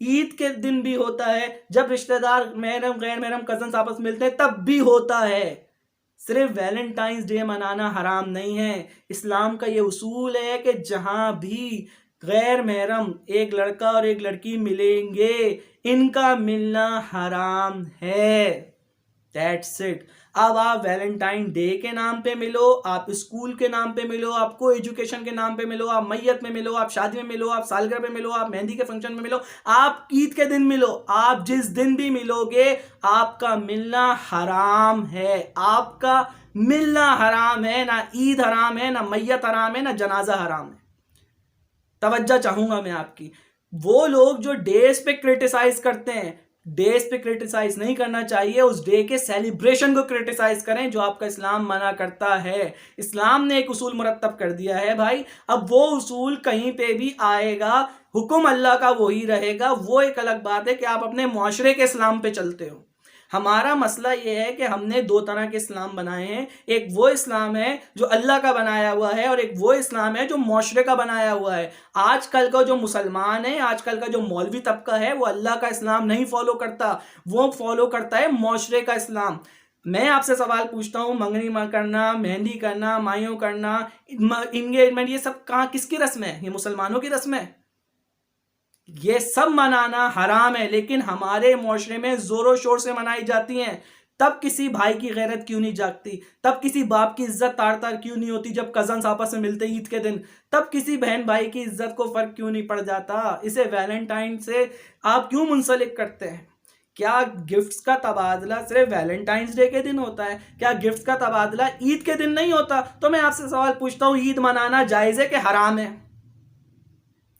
عید کے دن بھی ہوتا ہے، جب رشتہ دار محرم غیر محرم کزنس آپس ملتے ہیں تب بھی ہوتا ہے۔ صرف ویلنٹائنس ڈے منانا حرام نہیں ہے۔ اسلام کا یہ اصول ہے کہ جہاں بھی غیر محرم ایک لڑکا اور ایک لڑکی ملیں گے ان کا ملنا حرام ہے۔ That's it۔ اب آپ ویلنٹائن ڈے کے نام پہ ملو، آپ اسکول کے نام پہ ملو، آپ کو ایجوکیشن کے نام پہ ملو، آپ میت میں ملو، آپ شادی میں ملو، آپ سالگرہ پہ ملو، آپ مہندی کے فنکشن میں ملو، آپ عید کے دن ملو، آپ جس دن بھی ملو گے آپ کا ملنا حرام ہے۔ آپ کا ملنا حرام ہے، نہ عید حرام ہے، نہ میت حرام ہے، نہ جنازہ حرام ہے۔ توجہ چاہوں گا میں آپ کی۔ وہ لوگ جو ڈیز پہ کرٹیسائز کرتے ہیں، ڈیز پہ کرٹیسائز نہیں کرنا چاہیے، اس ڈے کے سیلیبریشن کو کرٹیسائز کریں جو آپ کا اسلام منع کرتا ہے۔ اسلام نے ایک اصول مرتب کر دیا ہے بھائی، اب وہ اصول کہیں پہ بھی آئے گا، حکم اللہ کا وہی رہے گا۔ وہ ایک الگ بات ہے کہ آپ اپنے معاشرے کے اسلام پہ چلتے ہو۔ ہمارا مسئلہ یہ ہے کہ ہم نے دو طرح کے اسلام بنائے ہیں، ایک وہ اسلام ہے جو اللہ کا بنایا ہوا ہے، اور ایک وہ اسلام ہے جو معاشرے کا بنایا ہوا ہے۔ آج کل کا جو مسلمان ہے، آج کل کا جو مولوی طبقہ ہے، وہ اللہ کا اسلام نہیں فالو کرتا، وہ فالو کرتا ہے معاشرے کا اسلام۔ میں آپ سے سوال پوچھتا ہوں، منگنی کرنا، مہندی کرنا، مایوں کرنا، انگیجمنٹ، یہ سب کہاں کس کی رسم ہے؟ یہ مسلمانوں کی رسم ہے۔ یہ سب منانا حرام ہے، لیکن ہمارے معاشرے میں زور و شور سے منائی جاتی ہیں۔ تب کسی بھائی کی غیرت کیوں نہیں جاگتی؟ تب کسی باپ کی عزت تار تار کیوں نہیں ہوتی جب کزنس آپس میں ملتے عید کے دن؟ تب کسی بہن بھائی کی عزت کو فرق کیوں نہیں پڑ جاتا؟ اسے ویلنٹائن سے آپ کیوں منسلک کرتے ہیں؟ کیا گفٹس کا تبادلہ صرف ویلنٹائنس ڈے کے دن ہوتا ہے؟ کیا گفٹس کا تبادلہ عید کے دن نہیں ہوتا؟ تو میں آپ سے سوال پوچھتا ہوں، عید منانا جائز ہے کہ حرام ہے؟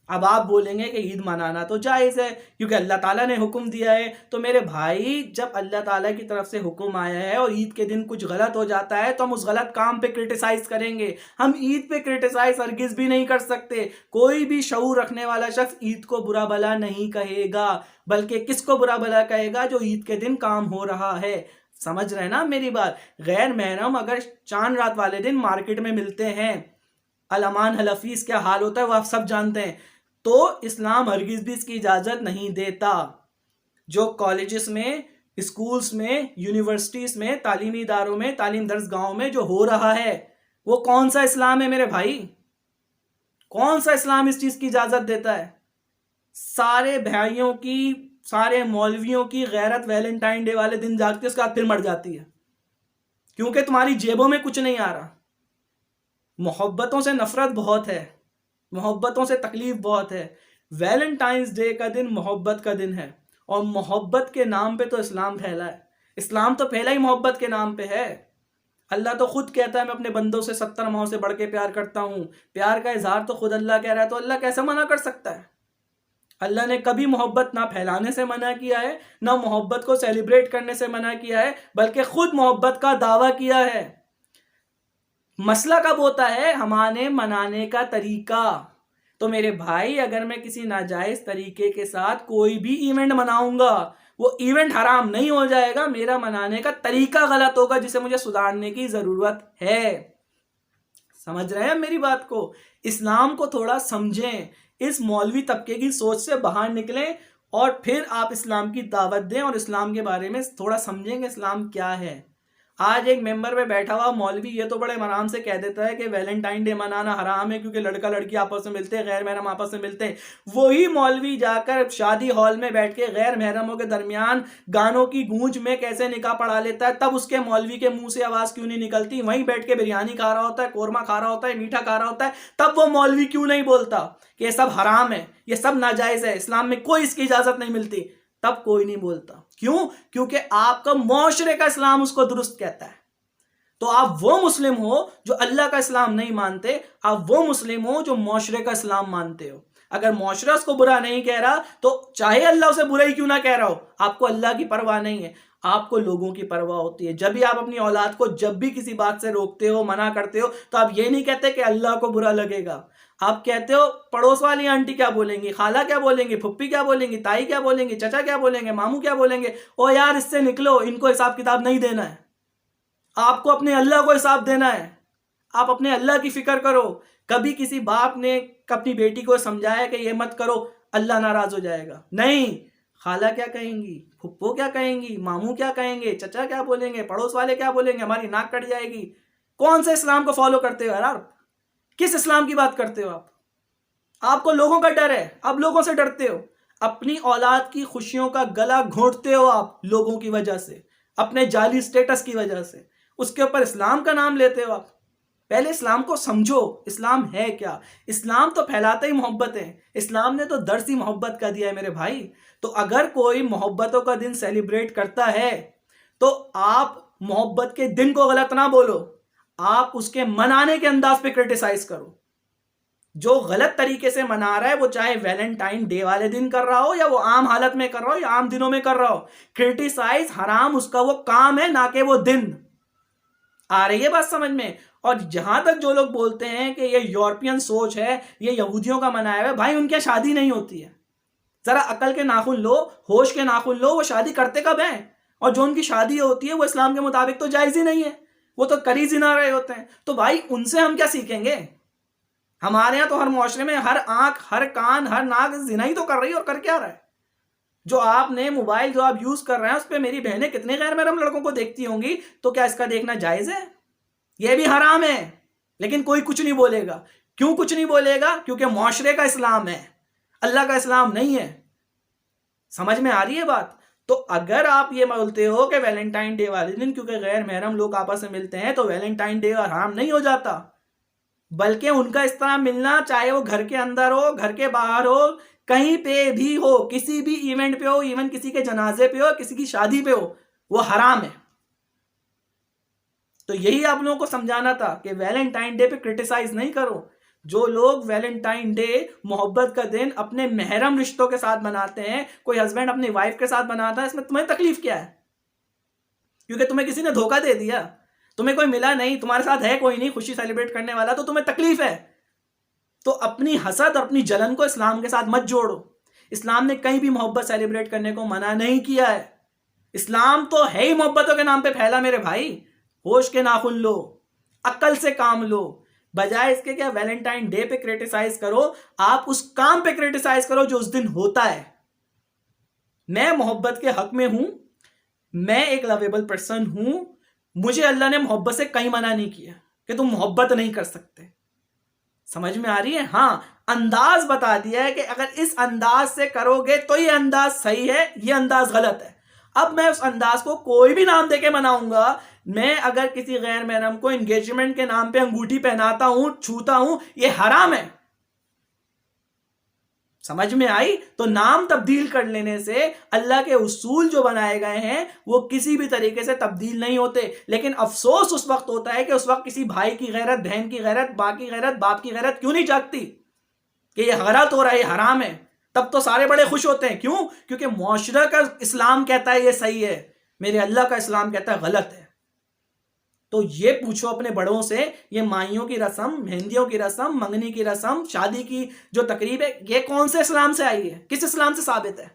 اب آپ بولیں گے کہ عید منانا تو جائز ہے کیونکہ اللہ تعالیٰ نے حکم دیا ہے۔ تو میرے بھائی، جب اللہ تعالیٰ کی طرف سے حکم آیا ہے اور عید کے دن کچھ غلط ہو جاتا ہے تو ہم اس غلط کام پہ کرٹیسائز کریں گے۔ ہم عید پہ کرٹیسائز ہرگز بھی نہیں کر سکتے۔ کوئی بھی شعور رکھنے والا شخص عید کو برا بھلا نہیں کہے گا، بلکہ کس کو برا بھلا کہے گا؟ جو عید کے دن کام ہو رہا ہے۔ سمجھ رہے نا میری بات؟ غیر محرم اگر چاند رات والے دن مارکیٹ میں ملتے ہیں، الامان حلفیظ کیا حال ہوتا ہے وہ آپ سب جانتے ہیں، تو اسلام ہرگز بھی اس کی اجازت نہیں دیتا۔ جو کالجز میں، اسکولز میں، یونیورسٹیز میں، تعلیمی اداروں میں، تعلیم درس گاہوں میں جو ہو رہا ہے وہ کون سا اسلام ہے میرے بھائی؟ کون سا اسلام اس چیز کی اجازت دیتا ہے؟ سارے بھائیوں کی، سارے مولویوں کی غیرت ویلنٹائن ڈے والے دن جاگتی ہے، اس کے بعد پھر مر جاتی ہے، کیونکہ تمہاری جیبوں میں کچھ نہیں آ رہا۔ محبتوں سے نفرت بہت ہے، محبتوں سے تکلیف بہت ہے۔ ویلنٹائنس ڈے کا دن محبت کا دن ہے، اور محبت کے نام پہ تو اسلام پھیلا ہے۔ اسلام تو پھیلا ہی محبت کے نام پہ ہے۔ اللہ تو خود کہتا ہے میں اپنے بندوں سے 70 ماہوں سے بڑھ کے پیار کرتا ہوں۔ پیار کا اظہار تو خود اللہ کہہ رہا ہے، تو اللہ کیسے منع کر سکتا ہے؟ اللہ نے کبھی محبت نہ پھیلانے سے منع کیا ہے، نہ محبت کو سیلیبریٹ کرنے سے منع کیا ہے، بلکہ خود محبت کا دعویٰ کیا ہے۔ مسئلہ کب ہوتا ہے؟ ہمارے منانے کا طریقہ۔ تو میرے بھائی، اگر میں کسی ناجائز طریقے کے ساتھ کوئی بھی ایونٹ مناؤں گا، وہ ایونٹ حرام نہیں ہو جائے گا، میرا منانے کا طریقہ غلط ہوگا جسے مجھے سدھارنے کی ضرورت ہے۔ سمجھ رہے ہیں میری بات کو؟ اسلام کو تھوڑا سمجھیں، اس مولوی طبقے کی سوچ سے باہر نکلیں، اور پھر آپ اسلام کی دعوت دیں اور اسلام کے بارے میں تھوڑا سمجھیں کہ اسلام کیا ہے۔ آج ایک ممبر پہ بیٹھا ہوا مولوی یہ تو بڑے آرام سے کہہ دیتا ہے کہ ویلنٹائن ڈے منانا حرام ہے کیونکہ لڑکا لڑکی آپس میں ملتے ہیں، غیر محرم آپس میں ملتے ہیں۔ وہی مولوی جا کر شادی ہال میں بیٹھ کے غیر محرموں کے درمیان گانوں کی گونج میں کیسے نکاح پڑھا لیتا ہے، تب اس کے مولوی کے منہ سے آواز کیوں نہیں نکلتی؟ وہیں بیٹھ کے بریانی کھا رہا ہوتا ہے، قورمہ کھا رہا ہوتا ہے، میٹھا کھا رہا ہوتا ہے، تب وہ مولوی کیوں نہیں بولتا کہ یہ سب حرام ہے، یہ سب ناجائز ہے، اسلام میں کوئی اس کی اجازت نہیں ملتی؟ تب کوئی نہیں بولتا۔ کیوں؟ کیونکہ آپ کا معاشرے کا اسلام اس کو درست کہتا ہے۔ تو آپ وہ مسلم ہو جو اللہ کا اسلام نہیں مانتے، آپ وہ مسلم ہو جو معاشرے کا اسلام مانتے ہو۔ اگر معاشرہ اس کو برا نہیں کہہ رہا تو چاہے اللہ اسے برا ہی کیوں نہ کہہ رہا ہو، آپ کو اللہ کی پرواہ نہیں ہے، آپ کو لوگوں کی پرواہ ہوتی ہے۔ جب بھی آپ اپنی اولاد کو جب بھی کسی بات سے روکتے ہو، منع کرتے ہو، تو آپ یہ نہیں کہتے کہ اللہ کو برا لگے گا، آپ کہتے ہو پڑوس والی آنٹی کیا بولیں گی، خالہ کیا بولیں گی، پھپھی کیا بولیں گی، تائی کیا بولیں گی، چچا کیا بولیں گے، ماموں کیا بولیں گے، او یار اس سے نکلو، ان کو حساب کتاب نہیں دینا ہے۔ آپ کو اپنے اللہ کو حساب دینا ہے، آپ اپنے اللہ کی فکر کرو۔ کبھی کسی باپ نے اپنی بیٹی کو سمجھایا کہ یہ مت کرو؟ اللہ ناراض ہو جائے گا. نہیں، خالہ کیا کہیں گی، پھپھو کیا کہیں گی، ماموں کیا کہیں گے، چچا کیا بولیں گے، پڑوس والے کیا بولیں گے، ہماری ناک کٹ جائے گی. کون سے اسلام کو فالو کرتے ہو یار آپ؟ کس اسلام کی بات کرتے ہو آپ؟ آپ کو لوگوں کا ڈر ہے، آپ لوگوں سے ڈرتے ہو، اپنی اولاد کی خوشیوں کا گلا گھونٹتے ہو آپ لوگوں کی وجہ سے، اپنے جعلی سٹیٹس کی وجہ سے، اس کے اوپر اسلام کا نام لیتے ہو آپ. پہلے اسلام کو سمجھو، اسلام ہے کیا. اسلام تو پھیلاتا ہی محبت ہے، اسلام نے تو درس ہی محبت کا دیا ہے میرے بھائی. تو اگر کوئی محبتوں کا دن سیلیبریٹ کرتا ہے تو آپ محبت کے دن کو غلط نہ بولو، آپ اس کے منانے کے انداز پہ کرٹیسائز کرو. جو غلط طریقے سے منا رہا ہے وہ چاہے ویلنٹائن ڈے والے دن کر رہا ہو یا وہ عام حالت میں کر رہا ہو یا عام دنوں میں کر رہا ہو، کرٹیسائز حرام اس کا وہ کام ہے، نہ کہ وہ دن. آ رہی ہے بات سمجھ میں؟ اور جہاں تک جو لوگ بولتے ہیں کہ یہ یورپین سوچ ہے، یہ یہودیوں کا منایا ہے، بھائی ان کی شادی نہیں ہوتی ہے. ذرا عقل کے ناخن لو، ہوش کے ناخن لو، وہ شادی کرتے کب ہیں؟ اور جو ان کی شادی ہوتی ہے وہ اسلام کے مطابق تو جائز ہی نہیں ہے، وہ تو کر ہی زنا رہے ہوتے ہیں. تو بھائی ان سے ہم کیا سیکھیں گے؟ ہمارے یہاں تو ہر معاشرے میں ہر آنکھ، ہر کان، ہر ناک زنا ہی تو کر رہی ہے. اور کر کیا رہا ہے؟ جو آپ نے موبائل جو آپ یوز کر رہے ہیں اس پہ میری بہنیں کتنے غیر محرم لڑکوں کو دیکھتی ہوں گی، تو کیا اس کا دیکھنا جائز ہے؟ یہ بھی حرام ہے، لیکن کوئی کچھ نہیں بولے گا. کیوں کچھ نہیں بولے گا؟ کیونکہ معاشرے کا اسلام ہے، اللہ کا اسلام نہیں ہے. سمجھ میں آ رہی ہے بات؟ تو اگر آپ یہ بولتے ہو کہ ویلنٹائن ڈے والے دن کیونکہ غیر محرم لوگ آپس میں ملتے ہیں تو ویلنٹائن ڈے حرام نہیں ہو جاتا، بلکہ ان کا اس طرح ملنا، چاہے وہ گھر کے اندر ہو، گھر کے باہر ہو، کہیں پہ بھی ہو، کسی بھی ایونٹ پہ ہو، ایون کسی کے جنازے پہ ہو، کسی کی شادی پہ ہو، وہ حرام ہے. تو یہی آپ لوگوں کو سمجھانا تھا کہ ویلنٹائن ڈے پہ کرٹیسائز نہیں کرو. جو لوگ ویلنٹائن ڈے محبت کا دن اپنے محرم رشتوں کے ساتھ مناتے ہیں، کوئی ہسبینڈ اپنی وائف کے ساتھ مناتا ہے، اس میں تمہیں تکلیف کیا ہے؟ کیونکہ تمہیں کسی نے دھوکہ دے دیا، تمہیں کوئی ملا نہیں، تمہارے ساتھ ہے کوئی نہیں خوشی سیلیبریٹ کرنے والا، تو تمہیں تکلیف ہے. تو اپنی حسد اور اپنی جلن کو اسلام کے ساتھ مت جوڑو. اسلام نے کہیں بھی محبت سیلیبریٹ کرنے کو منع نہیں کیا ہے. اسلام تو ہے ہی محبتوں کے نام پہ پھیلا میرے بھائی. ہوش کے ناخن لو، عقل سے کام لو، بجائے اس کے کیا ویلنٹائن ڈے پہ کرٹیسائز کرو، آپ اس کام پہ کرٹیسائز کرو جو اس دن ہوتا ہے. میں محبت کے حق میں ہوں، میں ایک لویبل پرسن ہوں، مجھے اللہ نے محبت سے کہیں منع نہیں کیا کہ تم محبت نہیں کر سکتے. سمجھ میں آ رہی ہے؟ ہاں، انداز بتا دیا ہے کہ اگر اس انداز سے کرو گے تو یہ انداز صحیح ہے، یہ انداز غلط ہے. اب میں اس انداز کو کوئی بھی نام دے کے مناؤں گا. میں اگر کسی غیر محرم کو انگیجمنٹ کے نام پہ انگوٹھی پہناتا ہوں، چھوتا ہوں، یہ حرام ہے. سمجھ میں آئی؟ تو نام تبدیل کر لینے سے اللہ کے اصول جو بنائے گئے ہیں وہ کسی بھی طریقے سے تبدیل نہیں ہوتے. لیکن افسوس اس وقت ہوتا ہے کہ اس وقت کسی بھائی کی غیرت، بہن کی غیرت، ماں کی غیرت، باپ کی غیرت کیوں نہیں جاگتی کہ یہ غلط ہو رہا ہے، یہ حرام ہے. تب تو سارے بڑے خوش ہوتے ہیں. کیوں؟ کیونکہ معاشرہ کا اسلام کہتا ہے یہ صحیح ہے، میرے اللہ کا اسلام کہتا ہے غلط ہے. تو یہ پوچھو اپنے بڑوں سے، یہ مائیوں کی رسم، مہندیوں کی رسم، منگنی کی رسم، شادی کی جو تقریب ہے، یہ کون سے اسلام سے آئی ہے؟ کس اسلام سے ثابت ہے؟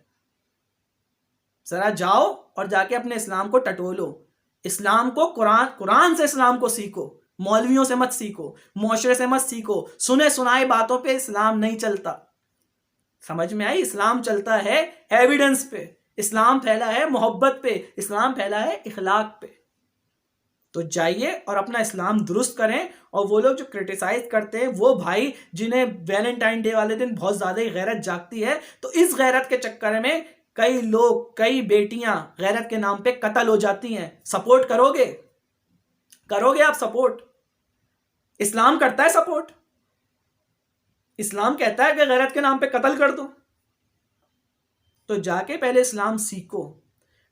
ذرا جاؤ اور جا کے اپنے اسلام کو ٹٹولو. اسلام کو قرآن سے اسلام کو سیکھو، مولویوں سے مت سیکھو، معاشرے سے مت سیکھو. سنے سنائے باتوں پہ اسلام نہیں چلتا. سمجھ میں آئی؟ اسلام چلتا ہے ایویڈنس پہ، اسلام پھیلا ہے محبت پہ، اسلام پھیلا ہے اخلاق پہ. تو جائیے اور اپنا اسلام درست کریں. اور وہ لوگ جو کرٹیسائز کرتے ہیں، وہ بھائی جنہیں ویلنٹائن ڈے والے دن بہت زیادہ ہی غیرت جاگتی ہے، تو اس غیرت کے چکر میں کئی لوگ، کئی بیٹیاں غیرت کے نام پہ قتل ہو جاتی ہیں. سپورٹ کرو گے؟ کرو گے آپ سپورٹ؟ اسلام کرتا ہے سپورٹ؟ اسلام کہتا ہے کہ غیرت کے نام پہ قتل کر دو. تو جا کے پہلے اسلام سیکھو.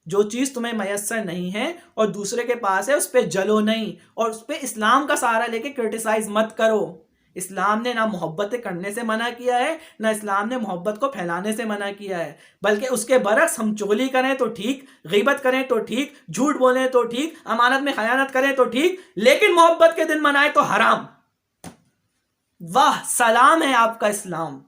جو چیز تمہیں میسر نہیں ہے اور دوسرے کے پاس ہے، اس پہ جلو نہیں، اور اس پہ اسلام کا سہارا لے کے کرٹیسائز مت کرو. اسلام نے نہ محبت کرنے سے منع کیا ہے، نہ اسلام نے محبت کو پھیلانے سے منع کیا ہے. بلکہ اس کے برعکس، ہم چغلی کریں تو ٹھیک، غیبت کریں تو ٹھیک، جھوٹ بولیں تو ٹھیک، امانت میں خیانت کریں تو ٹھیک، لیکن محبت کے دن منائے تو حرام. واہ، سلام ہے آپ کا اسلام.